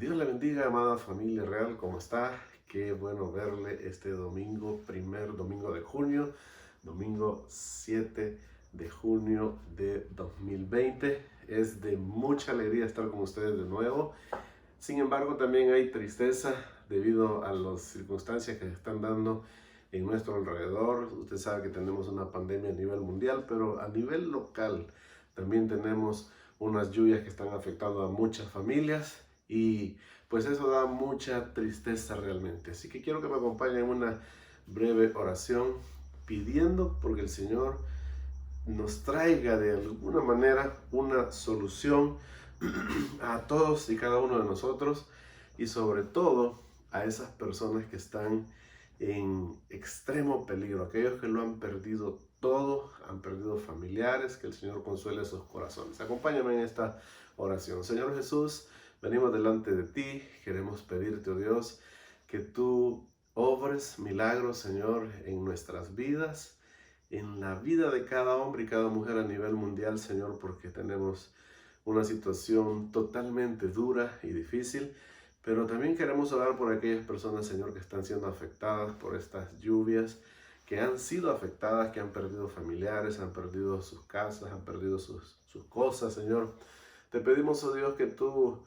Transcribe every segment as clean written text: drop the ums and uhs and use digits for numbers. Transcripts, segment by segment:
Dios le bendiga, amada familia real, ¿cómo está? Qué bueno verle este domingo, primer domingo de junio, domingo 7 de junio de 2020. Es de mucha alegría estar con ustedes de nuevo. Sin embargo, también hay tristeza debido a las circunstancias que se están dando en nuestro alrededor. Usted sabe que tenemos una pandemia a nivel mundial, pero a nivel local también tenemos unas lluvias que están afectando a muchas familias y pues eso da mucha tristeza realmente. Así que quiero que me acompañen en una breve oración pidiendo porque el Señor nos traiga de alguna manera una solución a todos y cada uno de nosotros y sobre todo a esas personas que están en extremo peligro, aquellos que lo han perdido todo, han perdido familiares, que el Señor consuele sus corazones. Acompáñame en esta oración. Señor Jesús, venimos delante de ti, queremos pedirte, oh Dios, que tú obres milagros, Señor, en nuestras vidas, en la vida de cada hombre y cada mujer a nivel mundial, Señor, porque tenemos una situación totalmente dura y difícil, pero también queremos orar por aquellas personas, Señor, que están siendo afectadas por estas lluvias, que han sido afectadas, que han perdido familiares, han perdido sus casas, han perdido sus cosas, Señor. Te pedimos, oh Dios, que tú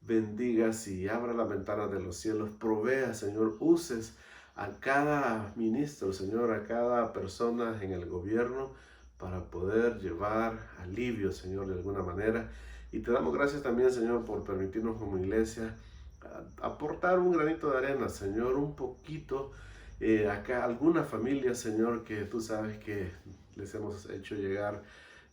bendigas y abra la ventana de los cielos, provea, Señor, uses a cada ministro, Señor, a cada persona en el gobierno para poder llevar alivio, Señor, de alguna manera. Y te damos gracias también, Señor, por permitirnos como iglesia aportar un granito de arena, Señor, un poquito acá, alguna familia, Señor, que tú sabes que les hemos hecho llegar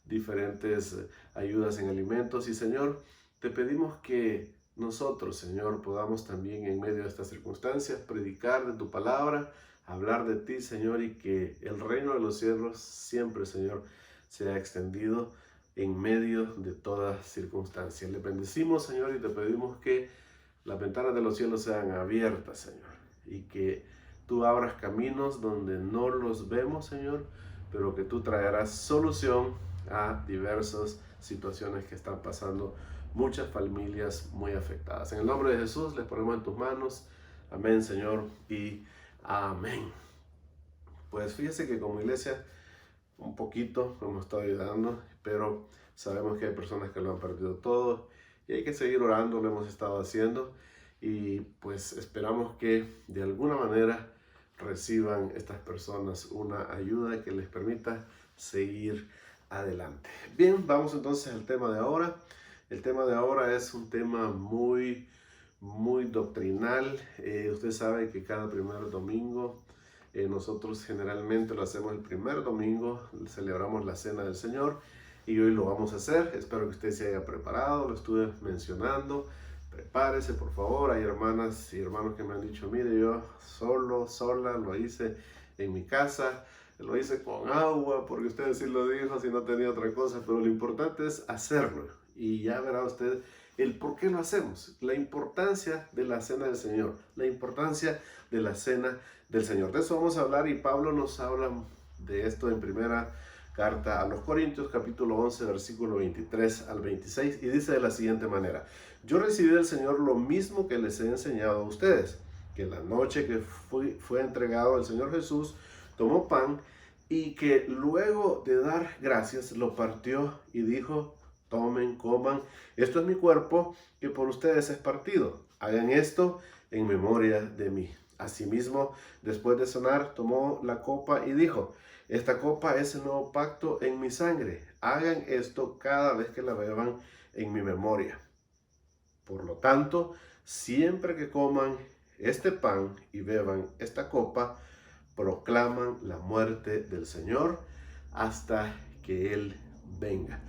diferentes ayudas en alimentos. Y, Señor, te pedimos que nosotros, Señor, podamos también en medio de estas circunstancias predicar de tu palabra, hablar de ti, Señor, y que el reino de los cielos siempre, Señor, sea extendido en medio de toda circunstancia. Le bendecimos, Señor, y te pedimos que las ventanas de los cielos sean abiertas, Señor, y que tú abras caminos donde no los vemos, Señor, pero que tú traerás solución a diversas situaciones que están pasando muchas familias muy afectadas. En el nombre de Jesús les ponemos en tus manos. Amén, Señor, y amén. Pues fíjese que como iglesia un poquito hemos estado ayudando, pero sabemos que hay personas que lo han perdido todo y hay que seguir orando, lo hemos estado haciendo y pues esperamos que de alguna manera reciban estas personas una ayuda que les permita seguir adelante. Bien, vamos entonces al tema de ahora. El tema de ahora es un tema muy doctrinal. Usted sabe que cada primer domingo nosotros generalmente lo hacemos el primer domingo, celebramos la Cena del Señor y hoy lo vamos a hacer. Espero que usted se haya preparado, lo estuve mencionando. Prepárese, por favor. Hay hermanas y hermanos que me han dicho, mire, yo sola, lo hice en mi casa, lo hice con agua, porque usted sí lo dijo, si no tenía otra cosa, pero lo importante es hacerlo. Y ya verá usted el por qué lo hacemos, la importancia de la Cena del Señor, la importancia de la Cena del Señor. De eso vamos a hablar y Pablo nos habla de esto en primera carta a los Corintios, capítulo 11, versículo 23 al 26, y dice de la siguiente manera: yo recibí del Señor lo mismo que les he enseñado a ustedes, que la noche que fue entregado al Señor Jesús, tomó pan y que luego de dar gracias lo partió y dijo: tomen, coman, esto es mi cuerpo que por ustedes es partido. Hagan esto en memoria de mí. Asimismo, después de cenar, tomó la copa y dijo: esta copa es el nuevo pacto en mi sangre. Hagan esto cada vez que la beban en mi memoria. Por lo tanto, siempre que coman este pan y beban esta copa, proclaman la muerte del Señor hasta que Él venga.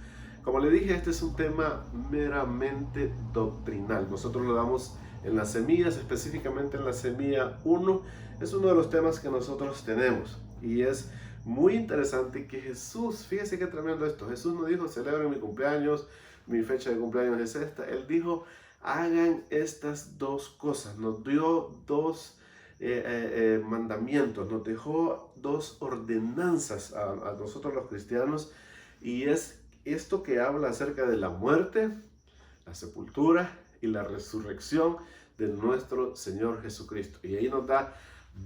Como le dije, este es un tema meramente doctrinal. Nosotros lo damos en las semillas, específicamente en la semilla 1. Es uno de los temas que nosotros tenemos. Y es muy interesante que Jesús, fíjese qué tremendo esto. Jesús no dijo, celebren mi cumpleaños, mi fecha de cumpleaños es esta. Él dijo, hagan estas dos cosas. Nos dio dos mandamientos, nos dejó dos ordenanzas a nosotros los cristianos, y es esto que habla acerca de la muerte, la sepultura y la resurrección de nuestro Señor Jesucristo. Y ahí nos da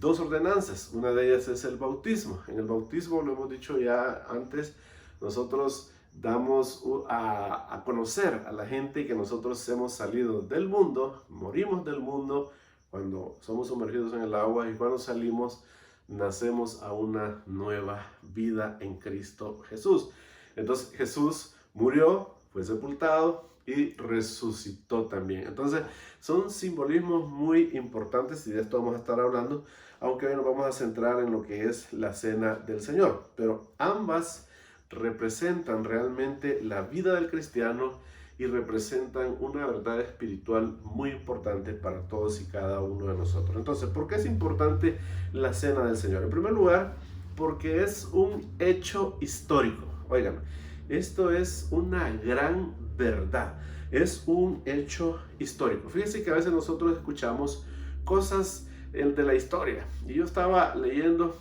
dos ordenanzas. Una de ellas es el bautismo. En el bautismo, lo hemos dicho ya antes, nosotros damos a conocer a la gente que nosotros hemos salido del mundo, morimos del mundo cuando somos sumergidos en el agua, y cuando salimos nacemos a una nueva vida en Cristo Jesús. Entonces Jesús murió, fue sepultado y resucitó también. Entonces son simbolismos muy importantes y de esto vamos a estar hablando, aunque hoy nos vamos a centrar en lo que es la cena del Señor. Pero ambas representan realmente la vida del cristiano y representan una verdad espiritual muy importante para todos y cada uno de nosotros. Entonces, ¿por qué es importante la cena del Señor? En primer lugar, porque es un hecho histórico. Oigan, esto es una gran verdad, es un hecho histórico. Fíjense que a veces nosotros escuchamos cosas de la historia, y yo estaba leyendo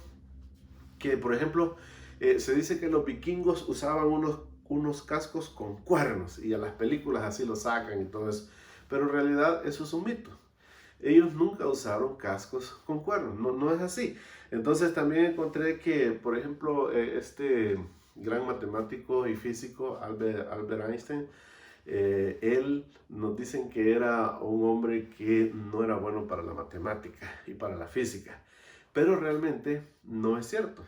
que, por ejemplo, se dice que los vikingos usaban unos cascos con cuernos, y a las películas así lo sacan y todo eso, pero en realidad eso es un mito. Ellos nunca usaron cascos con cuernos, no es así. Entonces también encontré que, por ejemplo, este gran matemático y físico Albert Einstein, él nos dicen que era un hombre que no era bueno para la matemática y para la física, pero realmente no es cierto.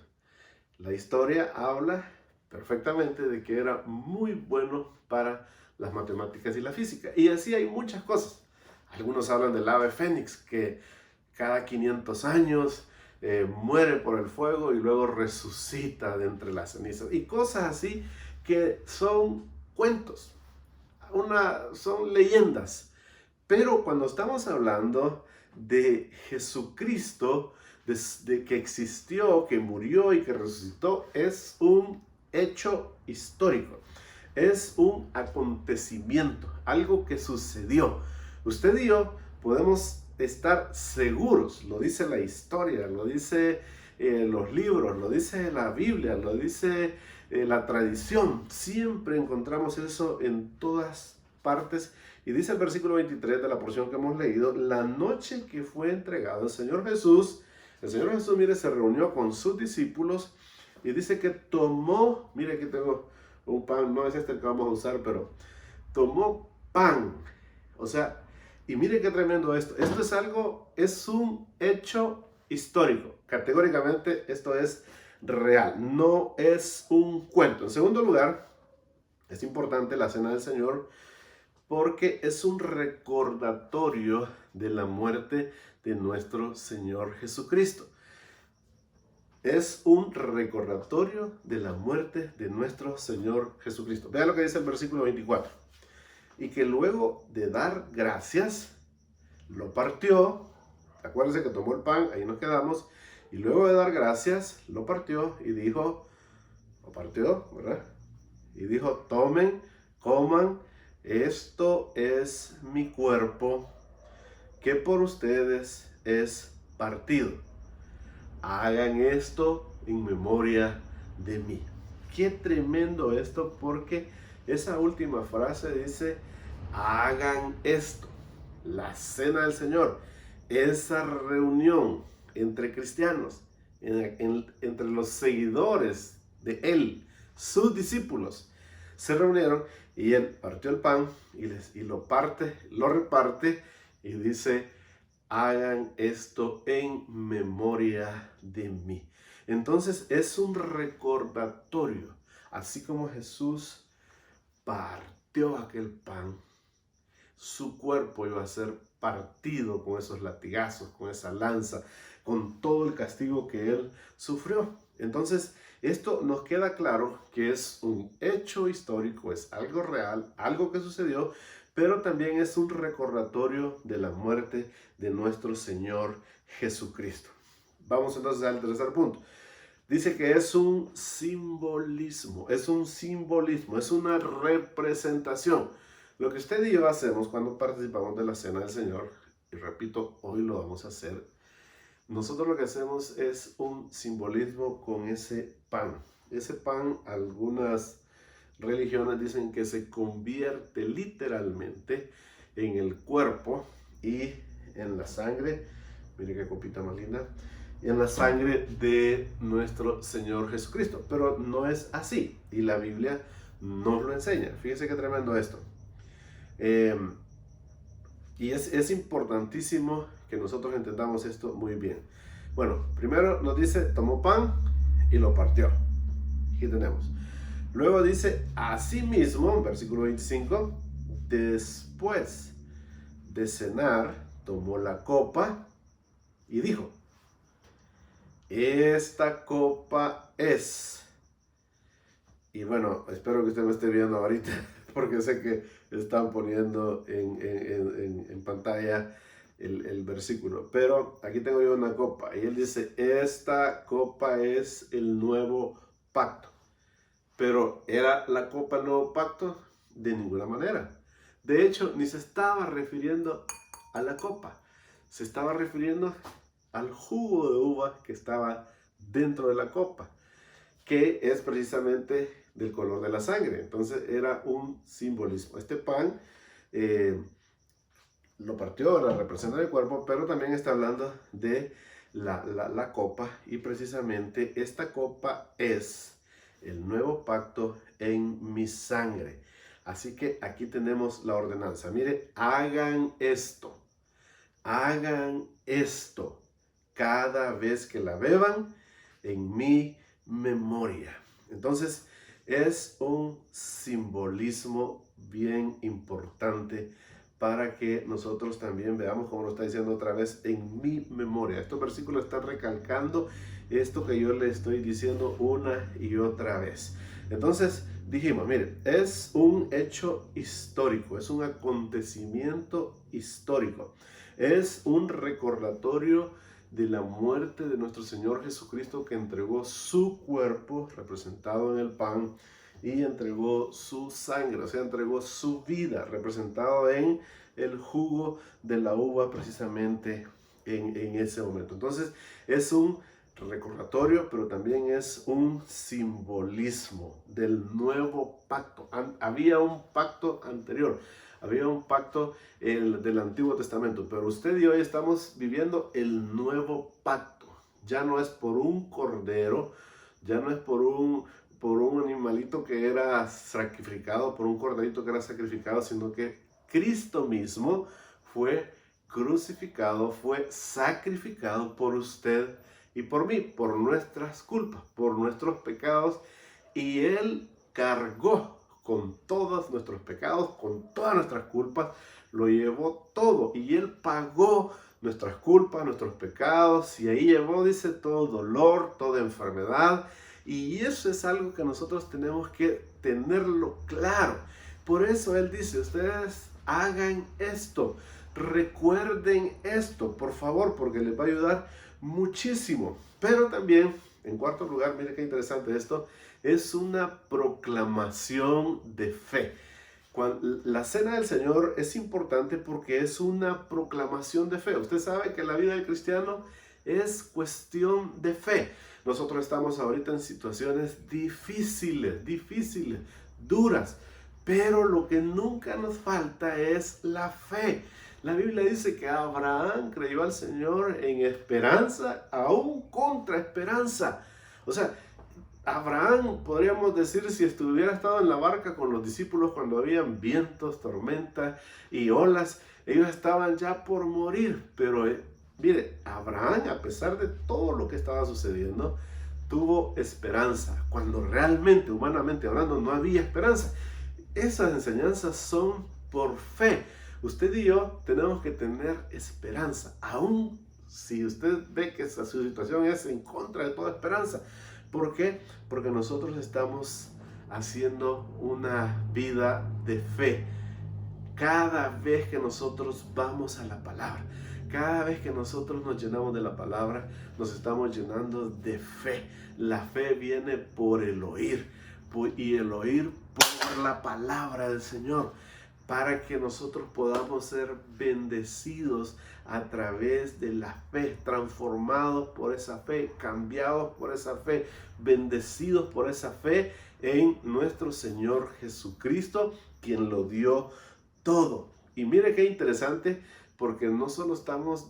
La historia habla perfectamente de que era muy bueno para las matemáticas y la física, y así hay muchas cosas. Algunos hablan del ave fénix, que cada 500 años muere por el fuego y luego resucita de entre las cenizas. Y cosas así que son cuentos, son leyendas. Pero cuando estamos hablando de Jesucristo, de que existió, que murió y que resucitó, es un hecho histórico. Es un acontecimiento, algo que sucedió. Usted y yo podemos estar seguros, lo dice la historia, lo dice los libros, lo dice la Biblia, lo dice la tradición. Siempre encontramos eso en todas partes. Y dice el versículo 23 de la porción que hemos leído: la noche que fue entregado el Señor Jesús, mire, se reunió con sus discípulos y dice que tomó, mire, aquí tengo un pan, no es este el que vamos a usar, pero tomó pan. O sea, y mire qué tremendo esto. Esto es un hecho histórico. Categóricamente esto es real, no es un cuento. En segundo lugar, es importante la cena del Señor porque es un recordatorio de la muerte de nuestro Señor Jesucristo. Es un recordatorio de la muerte de nuestro Señor Jesucristo. Vea lo que dice el versículo 24. Y que luego de dar gracias, lo partió. Acuérdense que tomó el pan, ahí nos quedamos. Y luego de dar gracias, lo partió y dijo, lo partió, ¿verdad? Y dijo: tomen, coman, esto es mi cuerpo, que por ustedes es partido. Hagan esto en memoria de mí. Qué tremendo esto, porque esa última frase dice: hagan esto. La cena del Señor, esa reunión entre cristianos, entre los seguidores de Él, sus discípulos, se reunieron y Él partió el pan y lo reparte y dice: hagan esto en memoria de mí. Entonces es un recordatorio, así como Jesús partió aquel pan, su cuerpo iba a ser partido con esos latigazos, con esa lanza, con todo el castigo que Él sufrió. Entonces, esto nos queda claro que es un hecho histórico, es algo real, algo que sucedió, pero también es un recordatorio de la muerte de nuestro Señor Jesucristo. Vamos entonces al tercer punto. Dice que es un simbolismo, es una representación. Lo que usted y yo hacemos cuando participamos de la cena del Señor, y repito, hoy lo vamos a hacer, nosotros lo que hacemos es un simbolismo con ese pan. Ese pan, algunas religiones dicen que se convierte literalmente en el cuerpo y en la sangre. Mire qué copita más linda. En la sangre de nuestro Señor Jesucristo. Pero no es así. Y la Biblia nos lo enseña. Fíjese qué tremendo esto. Y es importantísimo que nosotros entendamos esto muy bien. Bueno, primero nos dice, tomó pan y lo partió. Aquí tenemos. Luego dice, asimismo, versículo 25, después de cenar, tomó la copa y dijo, esta copa es. Y bueno, espero que usted me esté viendo ahorita, porque sé que están poniendo en pantalla el versículo. Pero aquí tengo yo una copa, y él dice, esta copa es el nuevo pacto. Pero ¿era la copa el nuevo pacto? De ninguna manera. De hecho, ni se estaba refiriendo a la copa. Se estaba refiriendo al jugo de uva que estaba dentro de la copa, que es precisamente del color de la sangre. Entonces era un simbolismo. Este pan lo partió, la representa el cuerpo, pero también está hablando de la copa, y precisamente esta copa es el nuevo pacto en mi sangre. Así que aquí tenemos la ordenanza. Mire, hagan esto cada vez que la beban en mi memoria. Entonces es un simbolismo bien importante para que nosotros también veamos, como lo está diciendo otra vez, en mi memoria. Estos versículos están recalcando esto que yo le estoy diciendo una y otra vez. Entonces dijimos, mire, es un hecho histórico, es un acontecimiento histórico, es un recordatorio de la muerte de nuestro Señor Jesucristo, que entregó su cuerpo representado en el pan y entregó su sangre, o sea, entregó su vida representado en el jugo de la uva, precisamente en ese momento. Entonces es un recordatorio, pero también es un simbolismo del nuevo pacto. Había un pacto anterior, había un pacto del Antiguo Testamento, pero usted y hoy estamos viviendo el nuevo pacto. Ya no es por un cordero, ya no es por un animalito que era sacrificado, por un corderito que era sacrificado, sino que Cristo mismo fue crucificado, fue sacrificado por usted y por mí, por nuestras culpas, por nuestros pecados, y Él cargó con todos nuestros pecados, con todas nuestras culpas, lo llevó todo, y Él pagó nuestras culpas, nuestros pecados, y ahí llevó, dice, todo dolor, toda enfermedad. Y eso es algo que nosotros tenemos que tenerlo claro. Por eso Él dice, ustedes hagan esto, recuerden esto, por favor, porque les va a ayudar muchísimo. Pero también, en cuarto lugar, mire qué interesante esto, es una proclamación de fe. La cena del Señor es importante porque es una proclamación de fe. Usted sabe que la vida del cristiano es cuestión de fe. Nosotros estamos ahorita en situaciones difíciles, duras, pero lo que nunca nos falta es la fe. La Biblia dice que Abraham creyó al Señor en esperanza, aún contra esperanza. O sea, Abraham, podríamos decir, si hubiera estado en la barca con los discípulos cuando habían vientos, tormentas y olas, ellos estaban ya por morir. Pero mire, Abraham, a pesar de todo lo que estaba sucediendo, tuvo esperanza, cuando realmente, humanamente hablando, no había esperanza. Esas enseñanzas son por fe. Usted y yo tenemos que tener esperanza, aun si usted ve que su situación es en contra de toda esperanza. ¿Por qué? Porque nosotros estamos haciendo una vida de fe. Cada vez que nosotros vamos a la palabra, cada vez que nosotros nos llenamos de la palabra, nos estamos llenando de fe. La fe viene por el oír, y el oír por la palabra del Señor, para que nosotros podamos ser bendecidos a través de la fe, transformados por esa fe, cambiados por esa fe, bendecidos por esa fe en nuestro Señor Jesucristo, quien lo dio todo. Y mire qué interesante, porque no solo estamos,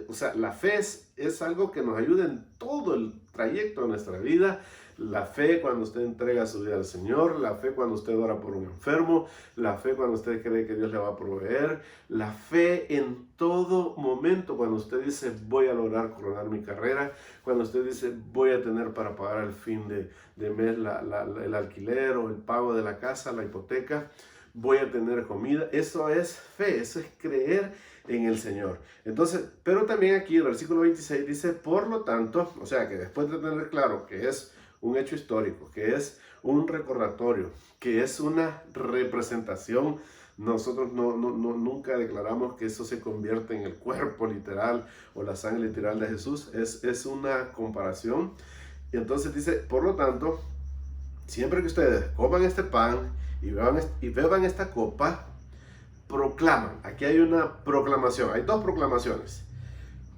o sea, la fe es algo que nos ayuda en todo el trayecto de nuestra vida. La fe cuando usted entrega su vida al Señor, la fe cuando usted ora por un enfermo, la fe cuando usted cree que Dios le va a proveer, la fe en todo momento cuando usted dice voy a lograr coronar mi carrera, cuando usted dice voy a tener para pagar al fin de mes el alquiler o el pago de la casa, la hipoteca, voy a tener comida. Eso es fe, eso es creer en el Señor. Entonces, pero también aquí el versículo 26 dice, por lo tanto, o sea que después de tener claro que es un hecho histórico, que es un recordatorio, que es una representación. Nosotros nunca declaramos que eso se convierte en el cuerpo literal o la sangre literal de Jesús. Es una comparación. Y entonces dice, por lo tanto, siempre que ustedes coman este pan y beban esta copa, proclaman. Aquí hay una proclamación. Hay dos proclamaciones.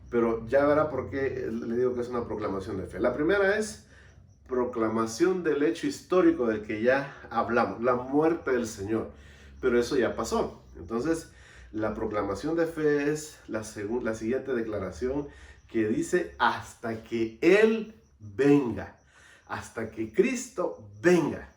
Pero ya verá por qué le digo que es una proclamación de fe. La primera es proclamación del hecho histórico del que ya hablamos, la muerte del Señor. Pero eso ya pasó. Entonces, la proclamación de fe es la siguiente declaración que dice hasta que Él venga, hasta que Cristo venga.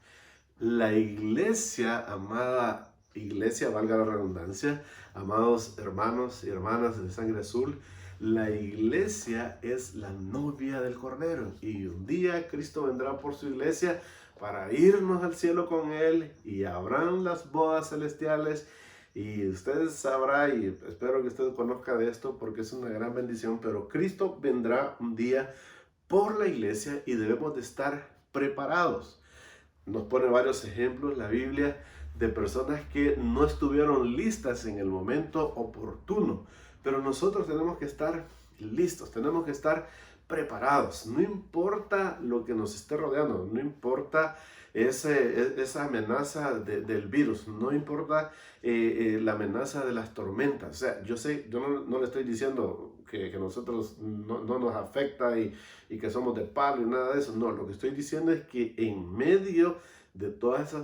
La iglesia, amada iglesia, valga la redundancia, amados hermanos y hermanas de sangre azul, la iglesia es la novia del Cordero y un día Cristo vendrá por su iglesia para irnos al cielo con Él y habrán las bodas celestiales y usted sabrá y espero que usted conozca de esto porque es una gran bendición, pero Cristo vendrá un día por la iglesia y debemos de estar preparados. Nos pone varios ejemplos la Biblia de personas que no estuvieron listas en el momento oportuno. Pero nosotros tenemos que estar listos, tenemos que estar preparados. No importa lo que nos esté rodeando, no importa esa amenaza del virus, no importa la amenaza de las tormentas. O sea, yo no le estoy diciendo que nosotros no nos afecta y que somos de palo y nada de eso. No, lo que estoy diciendo es que en medio de todas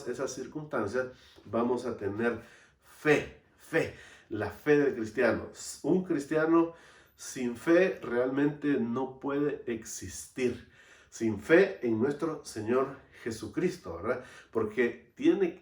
esas circunstancias vamos a tener fe. La fe del cristiano. Un cristiano sin fe realmente no puede existir. Sin fe en nuestro Señor Jesucristo, ¿verdad? Porque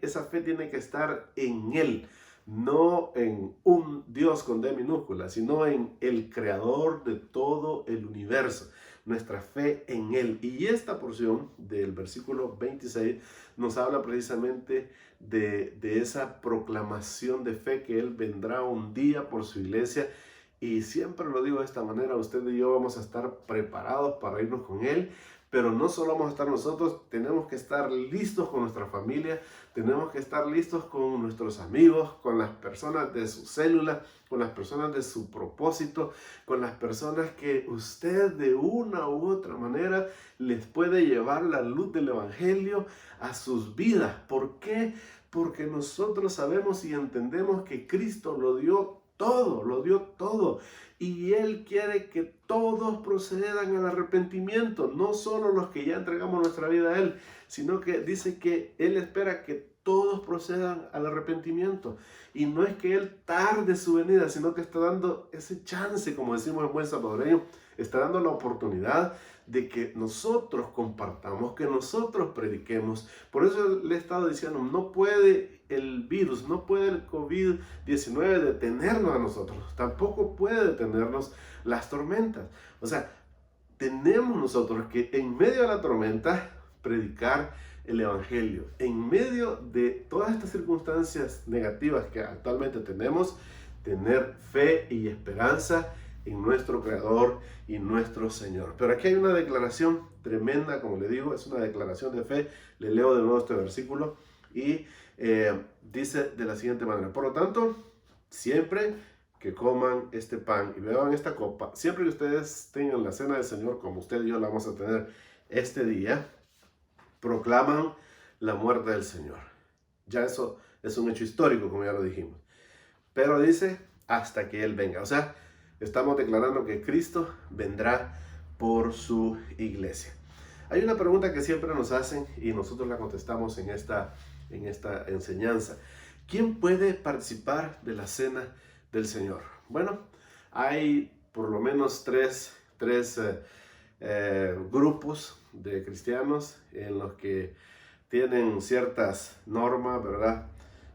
esa fe tiene que estar en Él, no en un Dios con D minúscula, sino en el Creador de todo el universo. Nuestra fe en Él. Y esta porción del versículo 26 nos habla precisamente de esa proclamación de fe que Él vendrá un día por su iglesia. Y siempre lo digo de esta manera, usted y yo vamos a estar preparados para irnos con Él. Pero no solo vamos a estar nosotros, tenemos que estar listos con nuestra familia, tenemos que estar listos con nuestros amigos, con las personas de su célula, con las personas de su propósito, con las personas que usted de una u otra manera les puede llevar la luz del Evangelio a sus vidas. ¿Por qué? Porque nosotros sabemos y entendemos que Cristo lo dio todo. Y Él quiere que todos procedan al arrepentimiento, no solo los que ya entregamos nuestra vida a Él, sino que dice que Él espera que todos procedan al arrepentimiento. Y no es que Él tarde su venida, sino que está dando ese chance, como decimos en buen salvadoreño, está dando la oportunidad de que nosotros compartamos, que nosotros prediquemos. Por eso le he estado diciendo, no puede el virus, no puede el COVID-19 detenernos a nosotros, tampoco puede detenernos las tormentas. O sea, tenemos nosotros que en medio de la tormenta predicar el Evangelio. En medio de todas estas circunstancias negativas que actualmente tenemos, tener fe y esperanza en nuestro Creador y nuestro Señor. Pero aquí hay una declaración tremenda, como le digo, es una declaración de fe. Le leo de nuevo este versículo y dice de la siguiente manera: por lo tanto, siempre que coman este pan y beban esta copa, siempre que ustedes tengan la cena del Señor, como usted y yo la vamos a tener este día, proclaman la muerte del Señor. Ya eso es un hecho histórico, como ya lo dijimos. Pero dice, hasta que Él venga. O sea, estamos declarando que Cristo vendrá por su iglesia. Hay una pregunta que siempre nos hacen y nosotros la contestamos en esta enseñanza. ¿Quién puede participar de la cena del Señor? Bueno, hay por lo menos tres grupos de cristianos en los que tienen ciertas normas, ¿verdad?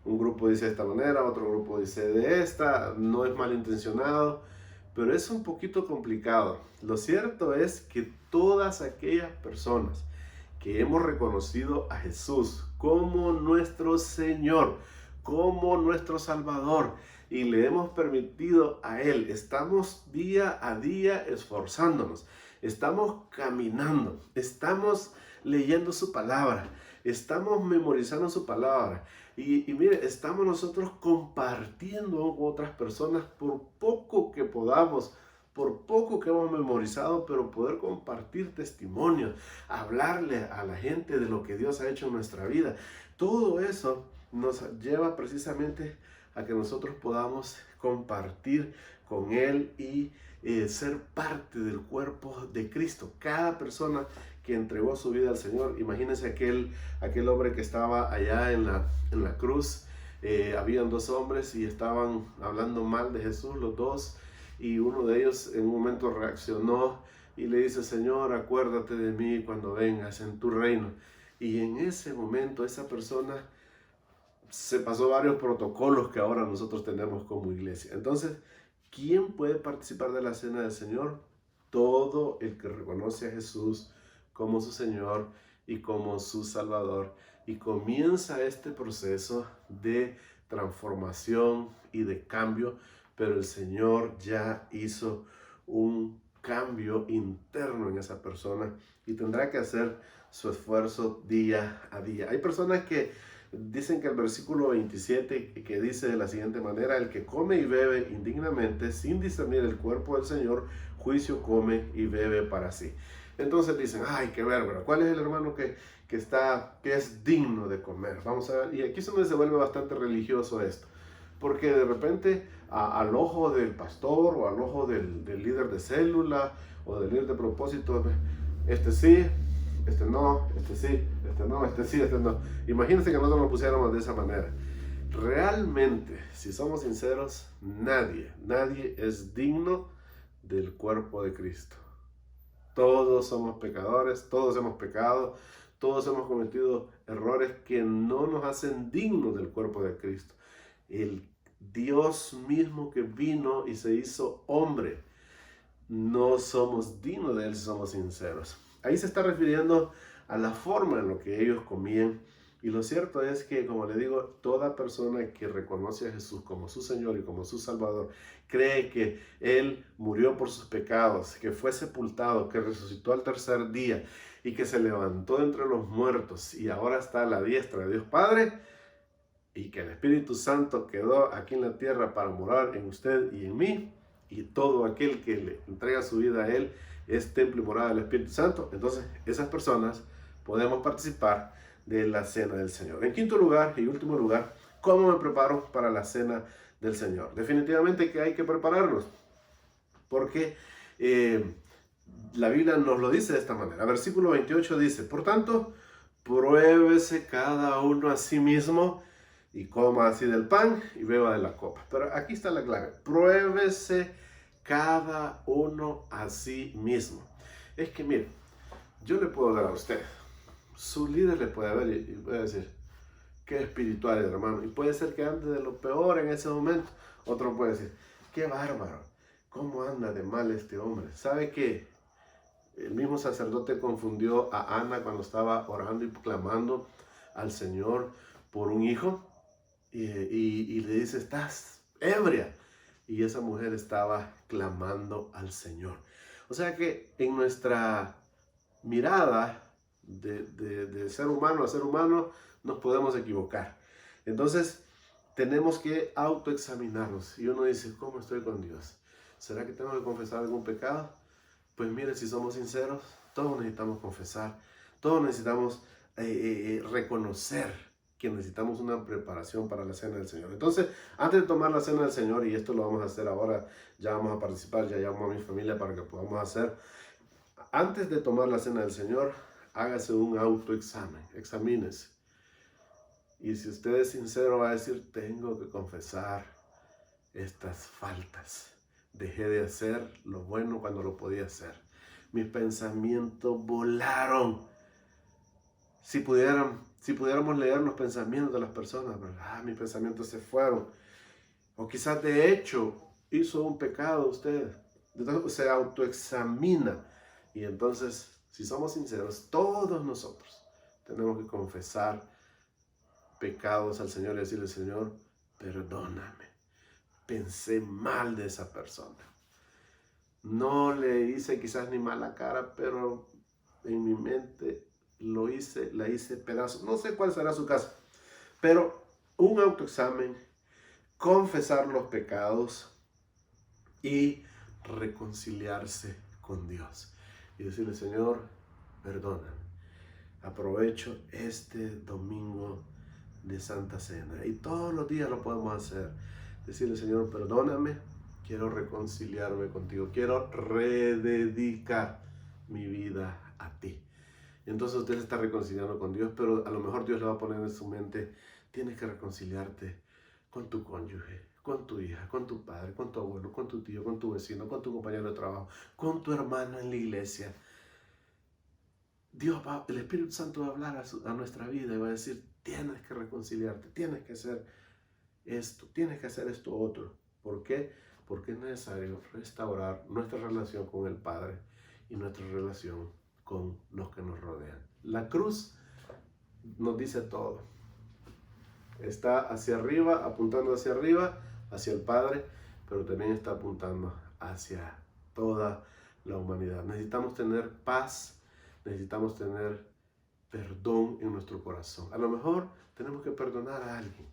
Un grupo dice de esta manera, otro grupo dice de esta, no es malintencionado, pero es un poquito complicado. Lo cierto es que todas aquellas personas que hemos reconocido a Jesús como nuestro Señor, como nuestro Salvador, y le hemos permitido a Él, estamos día a día esforzándonos, estamos caminando, estamos leyendo su palabra, estamos memorizando su palabra, y mire, estamos nosotros compartiendo con otras personas por poco que podamos, por poco que hemos memorizado, pero poder compartir testimonios, hablarle a la gente de lo que Dios ha hecho en nuestra vida. Todo eso nos lleva precisamente a que nosotros podamos compartir con Él y ser parte del cuerpo de Cristo. Cada persona que entregó su vida al Señor, imagínense aquel hombre que estaba allá en la cruz, habían dos hombres y estaban hablando mal de Jesús, los dos, y uno de ellos en un momento reaccionó y le dice: Señor, acuérdate de mí cuando vengas en tu reino. Y en ese momento esa persona se pasó varios protocolos que ahora nosotros tenemos como iglesia. Entonces, ¿quién puede participar de la cena del Señor? Todo el que reconoce a Jesús como su Señor y como su Salvador. Y comienza este proceso de transformación y de cambio, pero el Señor ya hizo un cambio interno en esa persona y tendrá que hacer su esfuerzo día a día. Hay personas que dicen que el versículo 27 que dice de la siguiente manera: el que come y bebe indignamente sin discernir el cuerpo del Señor, juicio come y bebe para sí. Entonces dicen: ay, qué bárbaro, ¿cuál es el hermano que es digno de comer? Vamos a ver, y aquí es donde se vuelve bastante religioso esto, porque de repente al ojo del pastor o al ojo del líder de célula o del líder de propósito, este sí, este no, este sí, este no, este sí, este no. Imagínense que nosotros nos pusiéramos de esa manera. Realmente, si somos sinceros, nadie es digno del cuerpo de Cristo. Todos somos pecadores, todos hemos pecado, todos hemos cometido errores que no nos hacen dignos del cuerpo de Cristo. El Dios mismo que vino y se hizo hombre, no somos dignos de Él si somos sinceros. Ahí se está refiriendo a la forma en la que ellos comían. Y lo cierto es que, como le digo, toda persona que reconoce a Jesús como su Señor y como su Salvador, cree que Él murió por sus pecados, que fue sepultado, que resucitó al tercer día y que se levantó entre los muertos y ahora está a la diestra de Dios Padre, y que el Espíritu Santo quedó aquí en la tierra para morar en usted y en mí, y todo aquel que le entrega su vida a Él es templo y morada del Espíritu Santo, entonces esas personas podemos participar de la cena del Señor. En quinto lugar y último lugar, ¿cómo me preparo para la cena del Señor? Definitivamente que hay que prepararnos, porque la Biblia nos lo dice de esta manera. Versículo 28 dice: por tanto, pruébese cada uno a sí mismo y coma así del pan y beba de la copa. Pero aquí está la clave: pruébese cada uno a sí mismo. Es que mire, yo le puedo dar a usted, su líder le puede ver y puede decir: qué espiritual, hermano, y puede ser que ande de lo peor en ese momento. Otro puede decir: qué bárbaro, cómo anda de mal este hombre. ¿Sabe que el mismo sacerdote confundió a Ana cuando estaba orando y clamando al Señor por un hijo? Y le dice: estás ebria. Y esa mujer estaba clamando al Señor. O sea que en nuestra mirada de ser humano a ser humano nos podemos equivocar. Entonces tenemos que autoexaminarnos. Y uno dice: ¿cómo estoy con Dios? ¿Será que tengo que confesar algún pecado? Pues mire, si somos sinceros, todos necesitamos confesar. Todos necesitamos reconocer que necesitamos una preparación para la cena del Señor. Entonces, antes de tomar la cena del Señor, y esto lo vamos a hacer ahora, ya vamos a participar, ya llamo a mi familia para que podamos hacer. Antes de tomar la cena del Señor, hágase un autoexamen, examínese. Y si usted es sincero, va a decir, tengo que confesar estas faltas. Dejé de hacer lo bueno cuando lo podía hacer. Mis pensamientos volaron. Si pudiéramos leer los pensamientos de las personas, ¿verdad? Mis pensamientos se fueron. O quizás de hecho hizo un pecado usted. Entonces se autoexamina. Y entonces, si somos sinceros, todos nosotros tenemos que confesar pecados al Señor y decirle, Señor, perdóname. Pensé mal de esa persona. No le hice quizás ni mala cara, pero en mi mente la hice pedazos. No sé cuál será su caso, pero un autoexamen, confesar los pecados y reconciliarse con Dios. Y decirle, Señor, perdóname. Aprovecho este domingo de Santa Cena. Y todos los días lo podemos hacer. Decirle, Señor, perdóname. Quiero reconciliarme contigo. Quiero rededicar mi vida a ti. Y entonces usted se está reconciliando con Dios, pero a lo mejor Dios le va a poner en su mente, tienes que reconciliarte con tu cónyuge, con tu hija, con tu padre, con tu abuelo, con tu tío, con tu vecino, con tu compañero de trabajo, con tu hermano en la iglesia. El Espíritu Santo va a hablar a nuestra vida y va a decir, tienes que reconciliarte, tienes que hacer esto otro. ¿Por qué? Porque es necesario restaurar nuestra relación con el Padre y nuestra relación con los que nos rodean. La cruz nos dice todo. Está hacia arriba, apuntando hacia arriba, hacia el Padre, pero también está apuntando hacia toda la humanidad. Necesitamos tener paz, necesitamos tener perdón en nuestro corazón. A lo mejor tenemos que perdonar a alguien.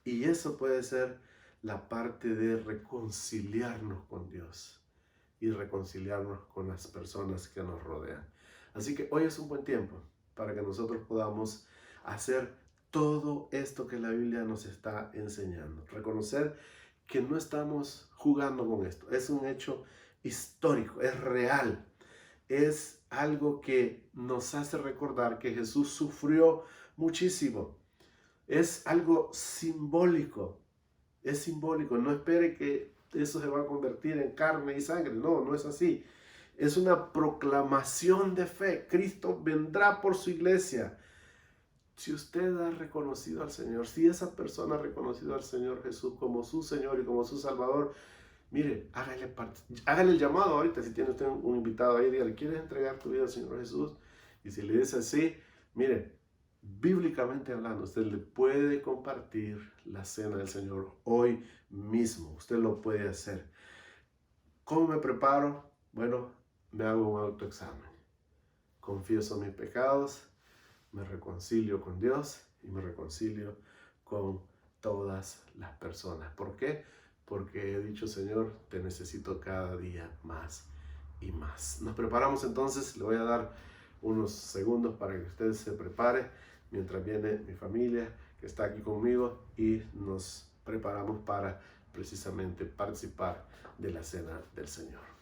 Y eso puede ser la parte de reconciliarnos con Dios y reconciliarnos con las personas que nos rodean. Así que hoy es un buen tiempo para que nosotros podamos hacer todo esto que la Biblia nos está enseñando. Reconocer que no estamos jugando con esto. Es un hecho histórico, es real. Es algo que nos hace recordar que Jesús sufrió muchísimo. Es algo simbólico. Es simbólico. No espere que eso se va a convertir en carne y sangre. No, no es así. Es una proclamación de fe. Cristo vendrá por su iglesia. Si usted ha reconocido al Señor, si esa persona ha reconocido al Señor Jesús como su Señor y como su Salvador, mire, hágale el llamado ahorita. Si tiene usted un invitado ahí, dígale, ¿quieres entregar tu vida al Señor Jesús? Y si le dice así, mire, bíblicamente hablando, usted le puede compartir la cena del Señor hoy mismo. Usted lo puede hacer. ¿Cómo me preparo? Bueno, me hago un autoexamen. Confieso mis pecados, me reconcilio con Dios y me reconcilio con todas las personas. ¿Por qué? Porque he dicho, Señor, te necesito cada día más y más. Nos preparamos entonces. Le voy a dar unos segundos para que usted se prepare mientras viene mi familia que está aquí conmigo y nos preparamos para precisamente participar de la cena del Señor.